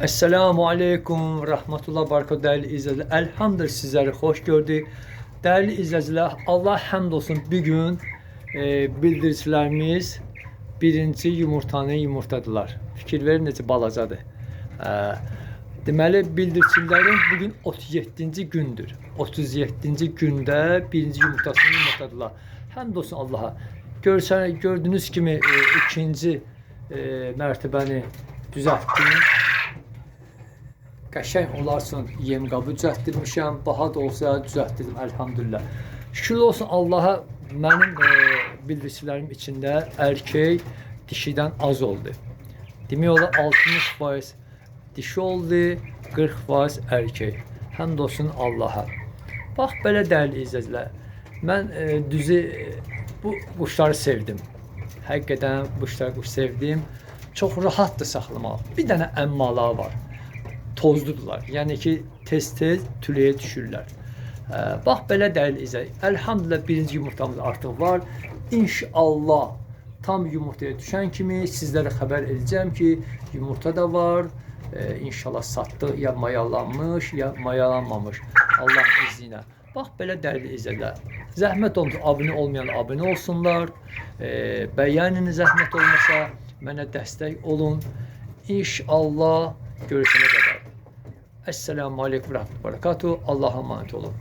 Esselamu Aleyküm Rahmetullah Barakatuhu değerli izleyiciler. Elhamdülillah sizleri hoş gördük. Değerli izleyiciler, Allah həmd olsun bir gün bildiricilərimiz birinci yumurtanı yumurtadılar. Fikir verin necə balacadır. Deməli bildiricilərin bugün 37-ci gündür. 37-ci gündə birinci yumurtasını yumurtadılar. Həmd olsun Allaha. Gördüğünüz kimi ikinci mərtəbəni düzəltdim. Qəşəng onlar üçün yem qabı düzəltdirmişəm. Baha da olsa düzəltdirdim elhamdülillah. Şükür olsun Allaha, mənim bildiricilərim içində erkek dişidən az oldu. Demək olar 60% dişi oldu, 40% erkek. Həmd olsun Allaha. Bax belə dəyərli izləyicilər. Mən düzü bu quşları sevdim. Həqiqətən quş sevdim. Çox rahatdır saxlamaq. Bir dənə əmmalar var. Tozludular. Yəni ki tez-tez tüləyə düşürlər. Bax belə dəyərli izləyicilər. Elhamdülillah birinci yumurtamız artıq var. İnşallah tam yumurtaya düşən kimi sizlərə xəbər edəcəm ki yumurta da var. İnşallah satdıq, ya mayalanmış, ya mayalanmamış. Allah izni ilə. Bax belə dəyərli izləyicilər. Zəhmət olmasa abunə olmayan abunə olsunlar. Bəyənin zəhmət olmasa mənə dəstək olun. İnşallah görüşənə qədər. Esselamu Aleyküm ve Rahmetullahi ve Berekatuhu. Allah'a emanet olun.